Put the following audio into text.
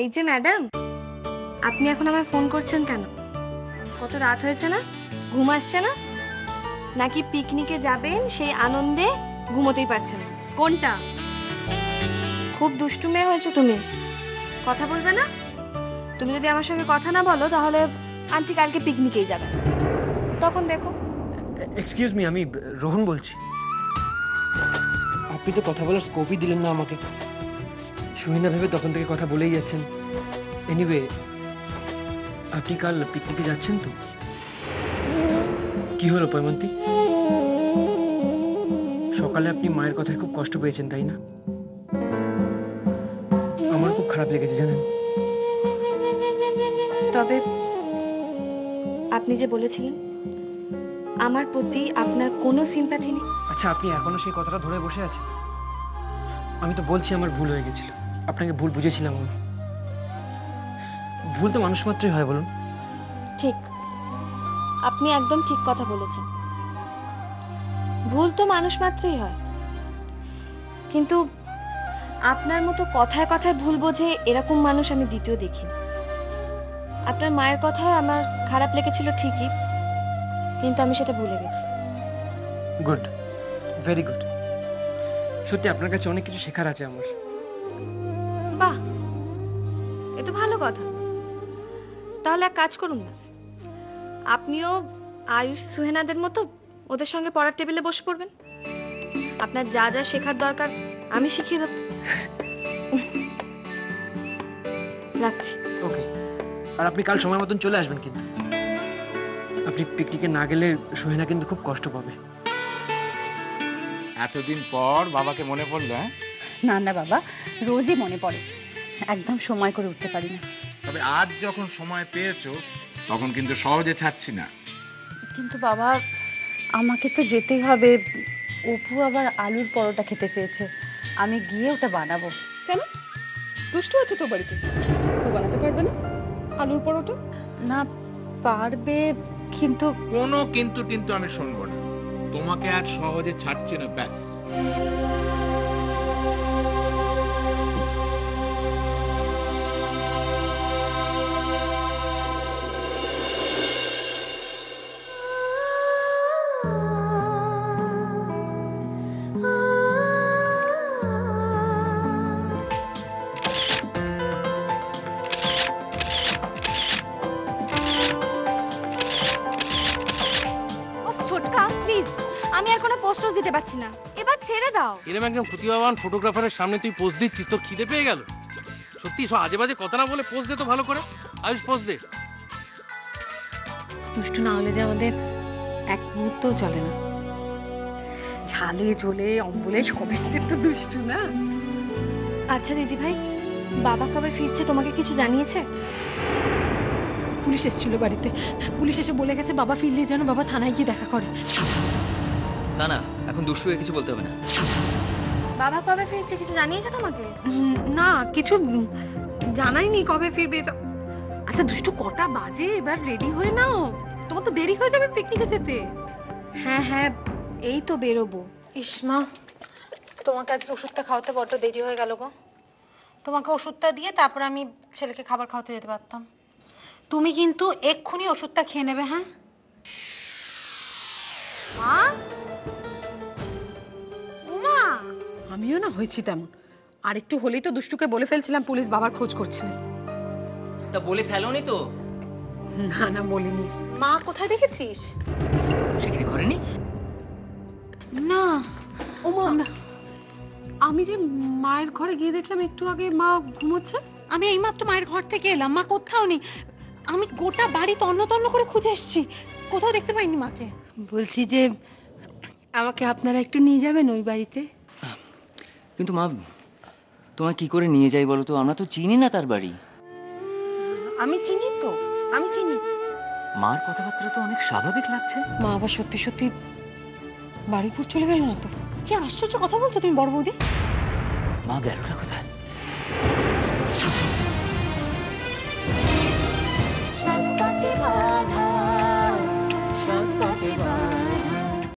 এই যে ম্যাডাম, আপনি এখন আমায় ফোন করছেন কেন? কত রাত হয়েছে না? ঘুম আসছে না? নাকি পিকনিকে যাবেন সেই আনন্দে ঘুমোতেই পারছেন না? কোনটা? খুব দুষ্টু মেয়ে হয়েছো তুমি, কথা বলবে না? তুমি যদি আমার সঙ্গে কথা না বলো তাহলে আন্টি কালকে পিকনিকেই যাবে, তখন দেখো। এক্সকিউজ মি, আমি রোহন বলছি। আপনি তো কথা বলার স্কোপই দিলেন না আমাকে। সুহিনা ভেবে তখন থেকে কথা বলেই যাচ্ছেন। এনিওয়ে, আপনি কাল পিকনিকে যাচ্ছেন তো? কি হলো পয়মন্তী? সকালে আপনি মায়ের কথায় খুব কষ্ট পেয়েছেন, তাই না? আমার খুব খারাপ লেগেছে জানেন। তবে আপনি যে বলেছিলেন আমার প্রতি আপনার কোনো সিম্প্যাথি নেই। আচ্ছা, আপনি এখনো সেই কথাটা ধরে বসে আছেন? আমি তো বলছি আমার ভুল হয়ে গেছিল, আপনাকে ভুল বুঝেছিলাম আমি। ভুল তো মানুষ মাত্রই হয়, বলুন। ঠিক, আপনি একদম ঠিক কথা বলেছেন। ভুল তো মানুষ মাত্রই হয়, কিন্তু আপনার মতো কথায় কথায় ভুল বোঝে এরকম মানুষ আমি দ্বিতীয় দেখিনি। আপনার মায়ের কথায় আমার খারাপ লেগেছিল ঠিকই, কিন্তু আমি সেটা ভুলে গেছি। Good, very good. সত্যি আপনার কাছে অনেক কিছু শেখার আছে আমার। বাহ, এ তো ভালো কথা। তাহলে এক কাজ করুন না, আপনিও আয়ুষ সুহেনাদের মতো ওদের সঙ্গে পড়ার টেবিলে বসে পড়বেন। আপনার যা যা শেখার দরকার আমি শিখিয়ে দেব। রাখছি। ওকে, আর আপনি কাল সময় মতন চলে আসবেন কিন্তু। আপনি পিকনিকে না গেলে সোহেনা কিন্তু খুব কষ্ট পাবে। এতদিন পর বাবাকে মনে পড়লো? না না বাবা, রোজই মনে পড়ে, একদম সময় করে উঠতে পারি না। তবে আজ যখন সময় পেয়েছো তখন কিন্তু সহজে ছাড়ছি না। কিন্তু বাবা, আমাকে তো যেতেই হবে। অপু আবার আলুর পরোটা খেতে চেয়েছে, আমি গিয়ে ওটা বানাবো। কেন? দুষ্টু আছে তো বাড়িতে, তো বানাতে পারবে না আলুর পরোটা? না পারবে, কিন্তু কোনো কিন্তু কিন্তু আমি শুনবো না। তোমাকে আজ সহজে ছাড়ছি না, ব্যাস। ছোটকা প্লিজ, আমি আর কোনো পোস্টার দিতে পারছি না, এবার ছেড়ে দাও। এরকম একজন প্রতিভাবান ফটোগ্রাফারের সামনে তুই পোজ দিচ্ছিস, তো খিদে পেয়ে গেল? সত্যি সব আজে বাজে কথা না বলে পোজ দে তো ভালো করে। আয়ুষ পোজ দে। দুষ্টু না হলে যে আমাদের এক মুহূর্তও চলে না। ছালে ঝোলে অম্বলে সবে তো দুষ্টু না। আচ্ছা দিদি ভাই, বাবা কবে ফিরছে তোমাকে কিছু জানিয়েছে? পুলিশ এসেছিল বাড়িতে, পুলিশ এসে বলে গেছে বাবা ফিরলে যেন বাবা থানায় গিয়ে দেখা করে। না না, এখন দুষ্টুকে কিছু বলতে হবে না। বাবা কবে ফিরছে কিছু জানিয়েছে তোমাকে? না কিছু জানাইনি কবে ফিরবে। আচ্ছা দুষ্টু, কটা বাজে? এবার রেডি হয়ে নাও, তোমার তো দেরি হয়ে যাবে পিকনিকে যেতে। হ্যাঁ হ্যাঁ, এই তো বেরোবো। ইসমা, তোমাকে আজকে ওষুধটা খাওয়াতে বড্ড দেরি হয়ে গেল গো। তোমাকে ওষুধটা দিয়ে তারপর আমি ছেলেকে খাবার খাওয়াতে যেতে পারতাম। তুমি কিন্তু এক্ষুনি ওষুধটা খেয়ে নেবে, হ্যাঁ? মা, ওমা, আমিও না হয়েছি তেমন। আর একটু হলেই তো দুষ্টুকে বলে ফেলছিলাম পুলিশ বাবার খোঁজ করছে না। তা বলে ফেলোনি তো? না না বলিনি। মা কোথায় দেখেছিস? সেখানে ঘরে নেই? না ওমা, আমি যে মায়ের ঘরে গিয়ে দেখলাম একটু আগে মা ঘুমোচ্ছে। আমি এইমাত্র মায়ের ঘর থেকে এলাম, মা কোথাও নেই। আমি গোটা বাড়ি তন্ন তন্ন করে খুঁজে এসেছি, কোথাও দেখতে পাইনি মাকে। বলছি যে আমাকে আপনারা একটু নিয়ে যাবেন ওই বাড়িতে। কিন্তু মা, তোমায় কি করে নিয়ে যাই বলো তো? আমরা তো চিনি না তার বাড়ি। আমি চিনি তো, আমি চিনি। মার কথাবার্তা তো অনেক স্বাভাবিক লাগছে। মা আবার সত্যি সত্যি বাড়িপুর চলে গেল না তো? কি আশ্চর্য কথা বলছো তুমি বড় বৌদি। মা গেলটা কোথায়?